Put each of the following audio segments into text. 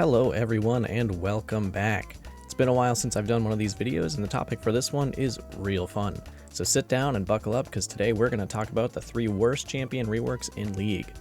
Hello everyone and welcome back. It's been a while since I've done one of these videos and the topic for this one is real fun. So sit down and buckle up because today we're going to talk about the 3 worst champion reworks in League.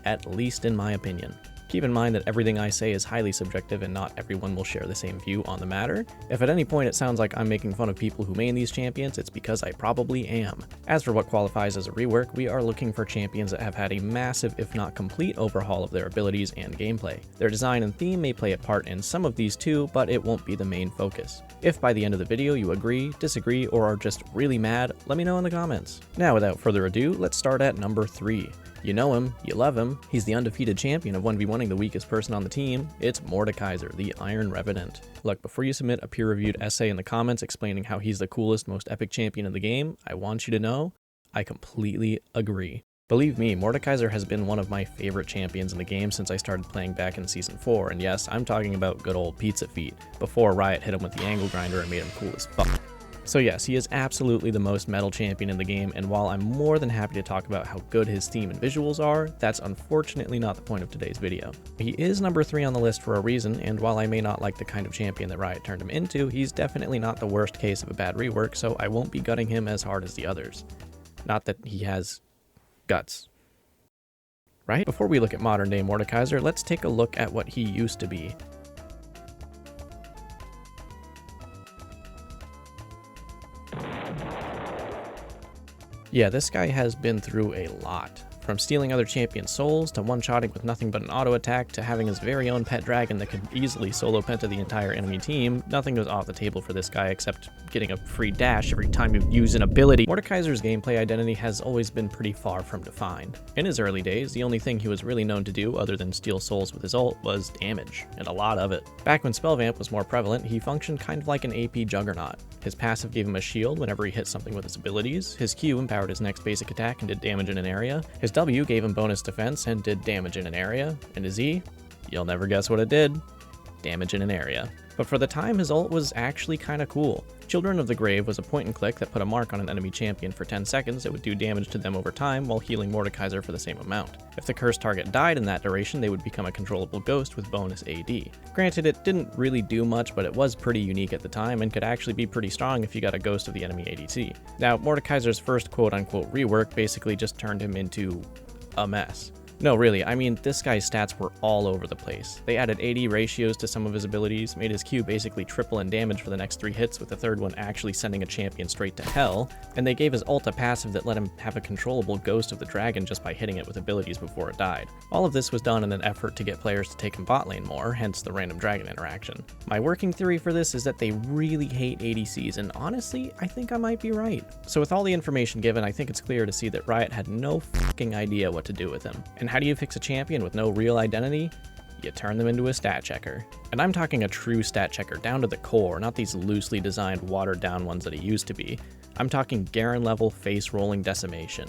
At least in my opinion. Keep in mind that everything I say is highly subjective and not everyone will share the same view on the matter. If at any point it sounds like I'm making fun of people who main these champions, it's because I probably am. As for what qualifies as a rework, we are looking for champions that have had a massive, if not complete, overhaul of their abilities and gameplay. Their design and theme may play a part in some of these too, but it won't be the main focus. If by the end of the video you agree, disagree, or are just really mad, let me know in the comments. Now without further ado, let's start at number 3. You know him, you love him, he's the undefeated champion of 1v1ing the weakest person on the team, it's Mordekaiser, the Iron Revenant. Look, before you submit a peer-reviewed essay in the comments explaining how he's the coolest, most epic champion in the game, I want you to know, I completely agree. Believe me, Mordekaiser has been one of my favorite champions in the game since I started playing back in Season 4, and yes, I'm talking about good old Pizza Feet, before Riot hit him with the angle grinder and made him cool as fuck. So yes, he is absolutely the most metal champion in the game, and while I'm more than happy to talk about how good his theme and visuals are, that's unfortunately not the point of today's video. He is number 3 on the list for a reason, and while I may not like the kind of champion that Riot turned him into, he's definitely not the worst case of a bad rework, so I won't be gutting him as hard as the others. Not that he has guts. Right? Before we look at modern day Mordekaiser, let's take a look at what he used to be. Yeah, this guy has been through a lot. From stealing other champions' souls, to one-shotting with nothing but an auto attack, to having his very own pet dragon that could easily solo penta the entire enemy team, nothing goes off the table for this guy except getting a free dash every time you use an ability. Mordekaiser's gameplay identity has always been pretty far from defined. In his early days, the only thing he was really known to do other than steal souls with his ult was damage, and a lot of it. Back when spell vamp was more prevalent, he functioned kind of like an AP juggernaut. His passive gave him a shield whenever he hit something with his abilities, his Q empowered his next basic attack and did damage in an area, his W gave him bonus defense and did damage in an area, and his E, you'll never guess what it did, damage in an area. But for the time, his ult was actually kinda cool. Children of the Grave was a point and click that put a mark on an enemy champion for 10 seconds that would do damage to them over time while healing Mordekaiser for the same amount. If the cursed target died in that duration, they would become a controllable ghost with bonus AD. Granted, it didn't really do much, but it was pretty unique at the time and could actually be pretty strong if you got a ghost of the enemy ADC. Now, Mordekaiser's first quote-unquote rework basically just turned him into a mess. No, really, I mean, this guy's stats were all over the place. They added AD ratios to some of his abilities, made his Q basically triple in damage for the next 3 hits, with the third one actually sending a champion straight to hell, and they gave his ult a passive that let him have a controllable ghost of the dragon just by hitting it with abilities before it died. All of this was done in an effort to get players to take him bot lane more, hence the random dragon interaction. My working theory for this is that they really hate ADCs, and honestly, I think I might be right. So with all the information given, I think it's clear to see that Riot had no fucking idea what to do with him. And how do you fix a champion with no real identity? You turn them into a stat checker. And I'm talking a true stat checker down to the core, not these loosely designed watered down ones that he used to be. I'm talking Garen level face rolling decimation.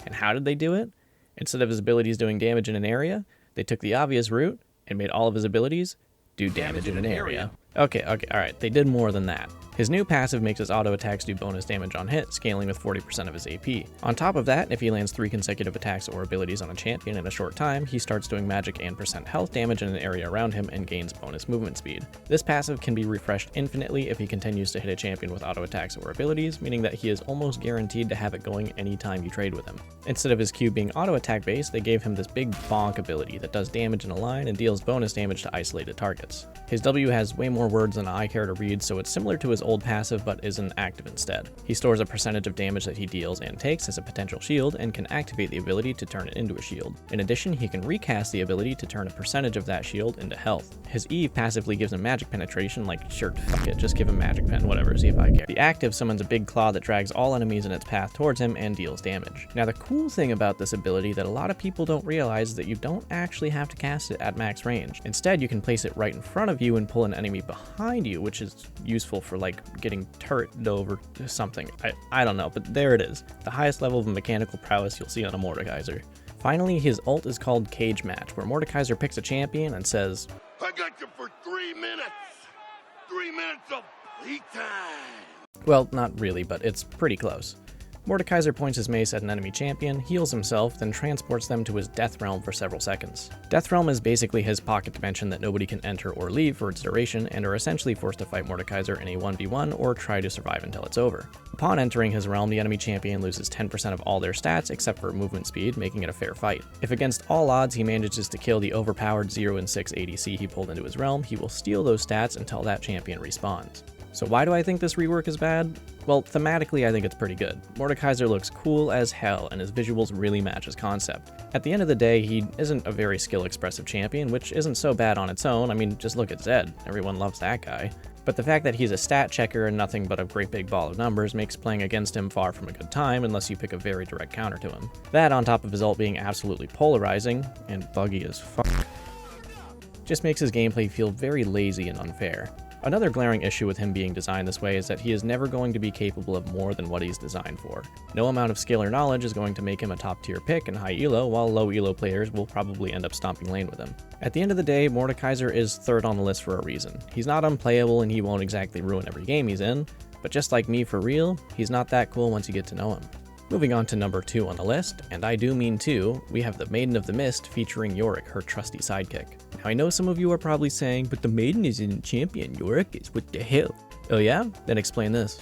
And how did they do it? Instead of his abilities doing damage in an area, they took the obvious route and made all of his abilities do damage in an area. Okay, alright, they did more than that. His new passive makes his auto attacks do bonus damage on hit, scaling with 40% of his AP. On top of that, if he lands 3 consecutive attacks or abilities on a champion in a short time, he starts doing magic and percent health damage in an area around him and gains bonus movement speed. This passive can be refreshed infinitely if he continues to hit a champion with auto attacks or abilities, meaning that he is almost guaranteed to have it going anytime you trade with him. Instead of his Q being auto attack based, they gave him this big bonk ability that does damage in a line and deals bonus damage to isolated targets. His W has way more words than I care to read, so it's similar to his old passive but isn't active instead. He stores a percentage of damage that he deals and takes as a potential shield and can activate the ability to turn it into a shield. In addition, he can recast the ability to turn a percentage of that shield into health. His Eve passively gives him magic penetration, like sure, fuck it, just give him magic pen, whatever, see if I care. The active summons a big claw that drags all enemies in its path towards him and deals damage. Now the cool thing about this ability that a lot of people don't realize is that you don't actually have to cast it at max range. Instead, you can place it right in front of you and pull an enemy behind you, which is useful for like getting turreted over something. I don't know, but there it is. The highest level of mechanical prowess you'll see on a Mordekaiser. Finally, his ult is called Cage Match, where Mordekaiser picks a champion and says, I got you for 3 minutes! 3 minutes of playtime! Well, not really, but it's pretty close. Mordekaiser points his mace at an enemy champion, heals himself, then transports them to his Death Realm for several seconds. Death Realm is basically his pocket dimension that nobody can enter or leave for its duration, and are essentially forced to fight Mordekaiser in a 1v1 or try to survive until it's over. Upon entering his realm, the enemy champion loses 10% of all their stats except for movement speed, making it a fair fight. If against all odds he manages to kill the overpowered 0 and 6 ADC he pulled into his realm, he will steal those stats until that champion respawns. So why do I think this rework is bad? Well, thematically I think it's pretty good. Mordekaiser looks cool as hell and his visuals really match his concept. At the end of the day, he isn't a very skill-expressive champion, which isn't so bad on its own. I mean, just look at Zed. Everyone loves that guy. But the fact that he's a stat checker and nothing but a great big ball of numbers makes playing against him far from a good time unless you pick a very direct counter to him. That on top of his ult being absolutely polarizing, and buggy as fuck, just makes his gameplay feel very lazy and unfair. Another glaring issue with him being designed this way is that he is never going to be capable of more than what he's designed for. No amount of skill or knowledge is going to make him a top tier pick in high elo, while low elo players will probably end up stomping lane with him. At the end of the day, Mordekaiser is third on the list for a reason. He's not unplayable and he won't exactly ruin every game he's in, but just like me for real, he's not that cool once you get to know him. Moving on to number 2 on the list, and I do mean 2, we have the Maiden of the Mist featuring Yorick, her trusty sidekick. Now I know some of you are probably saying, but the Maiden isn't champion, Yorick is, what the hell? Oh yeah? Then explain this.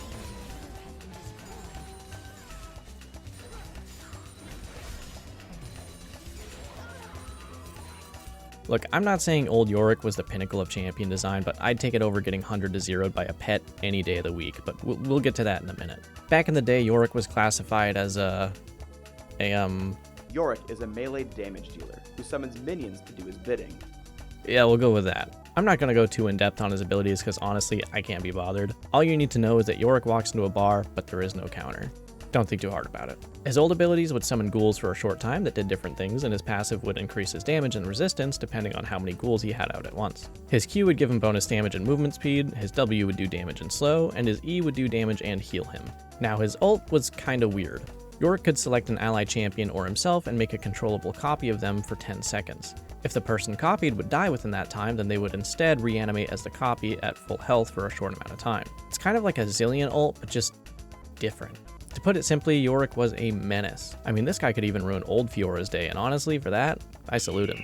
Look, I'm not saying old Yorick was the pinnacle of champion design, but I'd take it over getting 100 to 0'd by a pet any day of the week, but we'll get to that in a minute. Back in the day, Yorick was classified as Yorick is a melee damage dealer who summons minions to do his bidding. Yeah, we'll go with that. I'm not going to go too in-depth on his abilities because honestly, I can't be bothered. All you need to know is that Yorick walks into a bar, but there is no counter. Don't think too hard about it. His old abilities would summon ghouls for a short time that did different things, and his passive would increase his damage and resistance depending on how many ghouls he had out at once. His Q would give him bonus damage and movement speed, his W would do damage and slow, and his E would do damage and heal him. Now his ult was kinda weird. Yorick could select an ally champion or himself and make a controllable copy of them for 10 seconds. If the person copied would die within that time, then they would instead reanimate as the copy at full health for a short amount of time. It's kind of like a Zillion ult, but just different. To put it simply, Yorick was a menace. I mean, this guy could even ruin old Fiora's day, and honestly, for that, I salute him.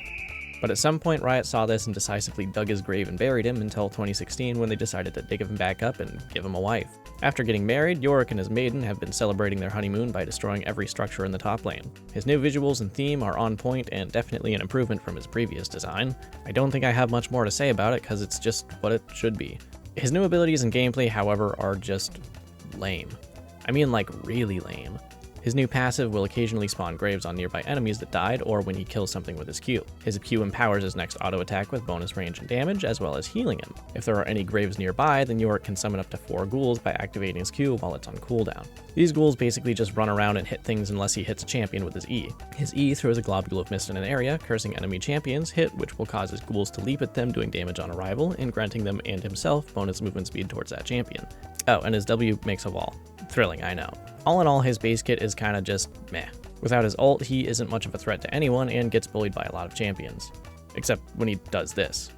But at some point, Riot saw this and decisively dug his grave and buried him until 2016 when they decided to dig him back up and give him a wife. After getting married, Yorick and his maiden have been celebrating their honeymoon by destroying every structure in the top lane. His new visuals and theme are on point and definitely an improvement from his previous design. I don't think I have much more to say about it because it's just what it should be. His new abilities and gameplay, however, are just lame. I mean, like, really lame. His new passive will occasionally spawn graves on nearby enemies that died, or when he kills something with his Q. His Q empowers his next auto attack with bonus range and damage, as well as healing him. If there are any graves nearby, then Yorick can summon up to 4 ghouls by activating his Q while it's on cooldown. These ghouls basically just run around and hit things unless he hits a champion with his E. His E throws a globule of mist in an area, cursing enemy champions, hit which will cause his ghouls to leap at them, doing damage on arrival, and granting them and himself bonus movement speed towards that champion. Oh, and his W makes a wall. Thrilling, I know. All in all, his base kit is kinda just meh. Without his ult, he isn't much of a threat to anyone and gets bullied by a lot of champions. Except when he does this.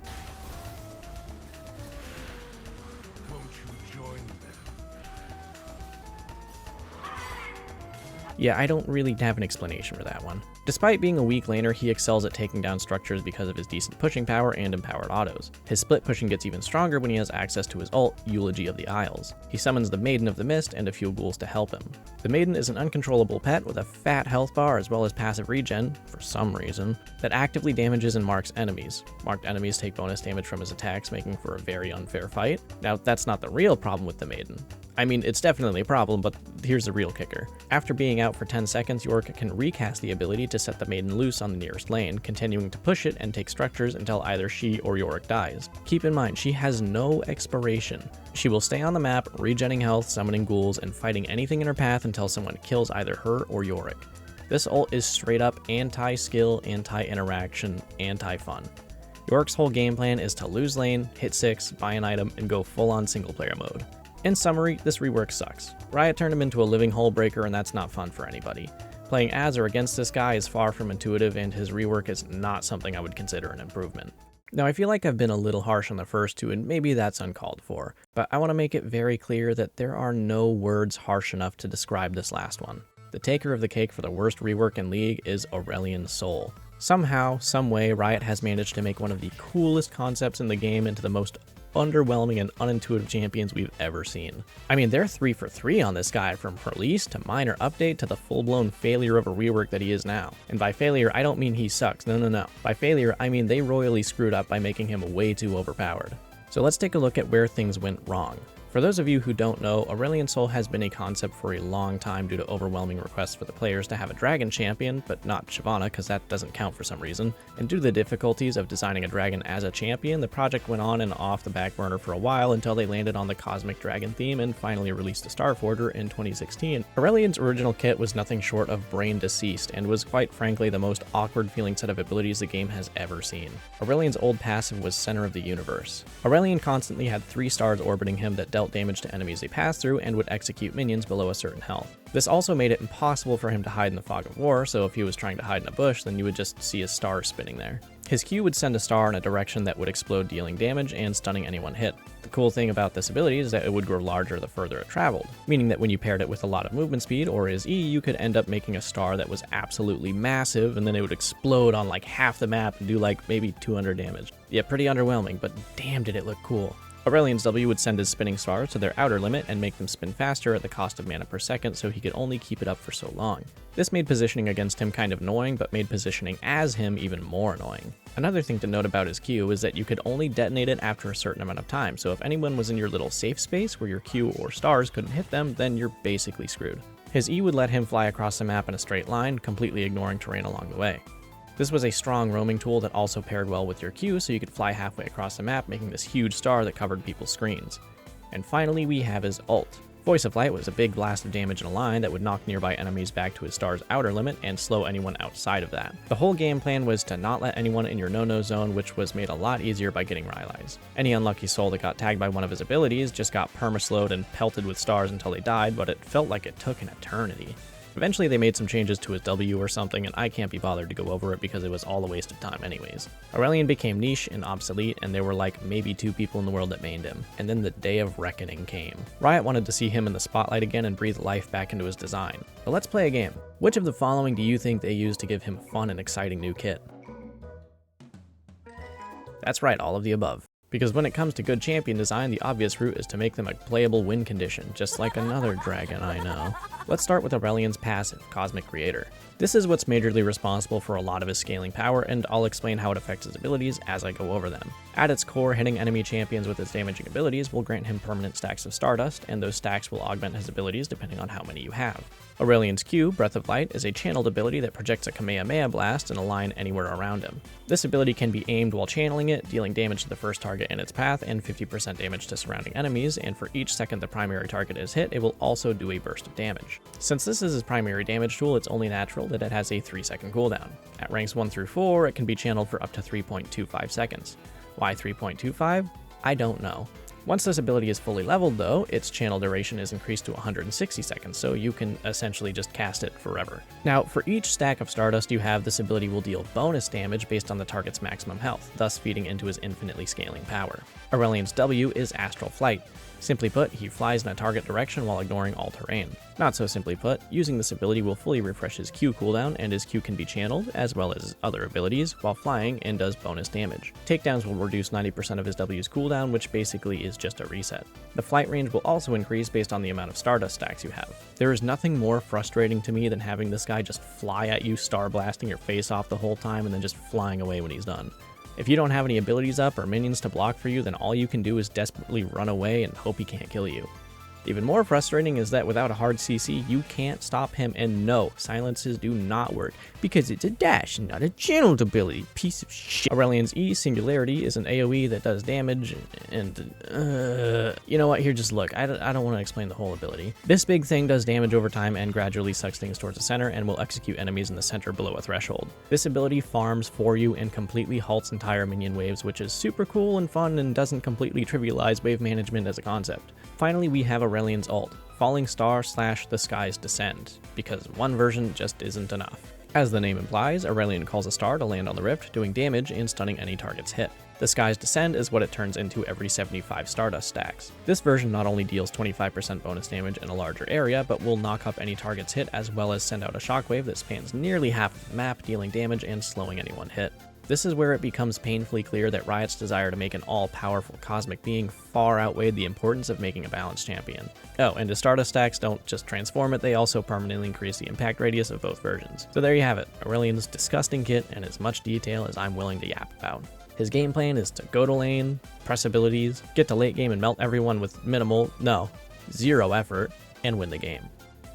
Won't you join them? Yeah, I don't really have an explanation for that one. Despite being a weak laner, he excels at taking down structures because of his decent pushing power and empowered autos. His split pushing gets even stronger when he has access to his ult, Eulogy of the Isles. He summons the Maiden of the Mist and a few ghouls to help him. The Maiden is an uncontrollable pet with a fat health bar as well as passive regen, for some reason, that actively damages and marks enemies. Marked enemies take bonus damage from his attacks, making for a very unfair fight. Now, that's not the real problem with the Maiden. I mean, it's definitely a problem, but here's the real kicker. After being out for 10 seconds, Yorick can recast the ability to set the Maiden loose on the nearest lane, continuing to push it and take structures until either she or Yorick dies. Keep in mind, she has no expiration. She will stay on the map, regenning health, summoning ghouls, and fighting anything in her path until someone kills either her or Yorick. This ult is straight up anti-skill, anti-interaction, anti-fun. Yorick's whole game plan is to lose lane, hit 6, buy an item, and go full-on single-player mode. In summary, this rework sucks. Riot turned him into a living hole breaker, and that's not fun for anybody. Playing as or against this guy is far from intuitive, and his rework is not something I would consider an improvement. Now, I feel like I've been a little harsh on the first two, and maybe that's uncalled for, but I want to make it very clear that there are no words harsh enough to describe this last one. The taker of the cake for the worst rework in League is Aurelion Sol. Somehow, someway, Riot has managed to make one of the coolest concepts in the game into the most underwhelming and unintuitive champions we've ever seen. I mean, they're 3 for 3 on this guy, from release to minor update to the full-blown failure of a rework that he is now. And by failure, I don't mean he sucks, no. By failure, I mean they royally screwed up by making him way too overpowered. So let's take a look at where things went wrong. For those of you who don't know, Aurelion Sol has been a concept for a long time due to overwhelming requests for the players to have a dragon champion, but not Shyvana because that doesn't count for some reason. And due to the difficulties of designing a dragon as a champion, the project went on and off the back burner for a while until they landed on the cosmic dragon theme and finally released the Starforger in 2016. Aurelion's original kit was nothing short of brain deceased and was quite frankly the most awkward feeling set of abilities the game has ever seen. Aurelion's old passive was Center of the Universe. Aurelion constantly had 3 stars orbiting him that dealt damage to enemies they passed through and would execute minions below a certain health. This also made it impossible for him to hide in the fog of war, so if he was trying to hide in a bush, then you would just see his star spinning there. His Q would send a star in a direction that would explode, dealing damage and stunning anyone hit. The cool thing about this ability is that it would grow larger the further it traveled, meaning that when you paired it with a lot of movement speed or his E, you could end up making a star that was absolutely massive, and then it would explode on like half the map and do like maybe 200 damage. Yeah, pretty underwhelming, but damn did it look cool. Aurelion's W would send his spinning stars to their outer limit and make them spin faster at the cost of mana per second, so he could only keep it up for so long. This made positioning against him kind of annoying, but made positioning as him even more annoying. Another thing to note about his Q is that you could only detonate it after a certain amount of time, so if anyone was in your little safe space where your Q or stars couldn't hit them, then you're basically screwed. His E would let him fly across the map in a straight line, completely ignoring terrain along the way. This was a strong roaming tool that also paired well with your Q, so you could fly halfway across the map, making this huge star that covered people's screens. And finally, we have his ult. Voice of Light was a big blast of damage in a line that would knock nearby enemies back to his star's outer limit and slow anyone outside of that. The whole game plan was to not let anyone in your no-no zone, which was made a lot easier by getting Rylai's. Any unlucky soul that got tagged by one of his abilities just got permaslowed and pelted with stars until they died, but it felt like it took an eternity. Eventually they made some changes to his W or something, and I can't be bothered to go over it because it was all a waste of time anyways. Aurelion became niche and obsolete, and there were like maybe 2 people in the world that mained him. And then the day of reckoning came. Riot wanted to see him in the spotlight again and breathe life back into his design. But let's play a game. Which of the following do you think they used to give him fun and exciting new kit? That's right, all of the above. Because when it comes to good champion design, the obvious route is to make them a playable win condition, just like another dragon I know. Let's start with Aurelion's passive, Cosmic Creator. This is what's majorly responsible for a lot of his scaling power, and I'll explain how it affects his abilities as I go over them. At its core, hitting enemy champions with his damaging abilities will grant him permanent stacks of Stardust, and those stacks will augment his abilities depending on how many you have. Aurelion's Q, Breath of Light, is a channeled ability that projects a Kamehameha blast in a line anywhere around him. This ability can be aimed while channeling it, dealing damage to the first target in its path and 50% damage to surrounding enemies, and for each second the primary target is hit, it will also do a burst of damage. Since this is his primary damage tool, it's only natural that it has a 3-second cooldown. At ranks 1 through 4, it can be channeled for up to 3.25 seconds. Why 3.25? I don't know. Once this ability is fully leveled though, its channel duration is increased to 160 seconds, so you can essentially just cast it forever. Now, for each stack of Stardust you have, this ability will deal bonus damage based on the target's maximum health, thus feeding into his infinitely scaling power. Aurelion's W is Astral Flight. Simply put, he flies in a target direction while ignoring all terrain. Not so simply put, using this ability will fully refresh his Q cooldown, and his Q can be channeled, as well as his other abilities, while flying and does bonus damage. Takedowns will reduce 90% of his W's cooldown, which basically is just a reset. The flight range will also increase based on the amount of Stardust stacks you have. There is nothing more frustrating to me than having this guy just fly at you, star blasting your face off the whole time, and then just flying away when he's done. If you don't have any abilities up or minions to block for you, then all you can do is desperately run away and hope he can't kill you. Even more frustrating is that without a hard CC, you can't stop him, and no, silences do not work, because it's a dash and not a channeled ability, piece of shit. Aurelion's E, Singularity, is an AoE that does damage, and you know what, here, just look, I don't want to explain the whole ability. This big thing does damage over time and gradually sucks things towards the center and will execute enemies in the center below a threshold. This ability farms for you and completely halts entire minion waves, which is super cool and fun and doesn't completely trivialize wave management as a concept. Finally, we have Aurelion's ult, Falling Star / The Skies Descend, because one version just isn't enough. As the name implies, Aurelion calls a star to land on the rift, doing damage and stunning any targets hit. The Sky's Descend is what it turns into every 75 Stardust stacks. This version not only deals 25% bonus damage in a larger area, but will knock up any targets hit as well as send out a shockwave that spans nearly half of the map, dealing damage and slowing anyone hit. This is where it becomes painfully clear that Riot's desire to make an all-powerful cosmic being far outweighed the importance of making a balanced champion. Oh, and his Stardust stacks don't just transform it, they also permanently increase the impact radius of both versions. So there you have it, Aurelion's disgusting kit in as much detail as I'm willing to yap about. His game plan is to go to lane, press abilities, get to late game and melt everyone with zero effort, and win the game.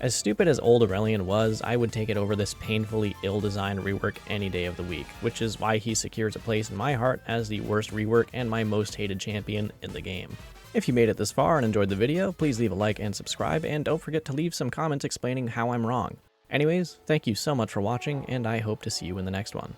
As stupid as old Aurelion was, I would take it over this painfully ill-designed rework any day of the week, which is why he secures a place in my heart as the worst rework and my most hated champion in the game. If you made it this far and enjoyed the video, please leave a like and subscribe, and don't forget to leave some comments explaining how I'm wrong. Anyways, thank you so much for watching, and I hope to see you in the next one.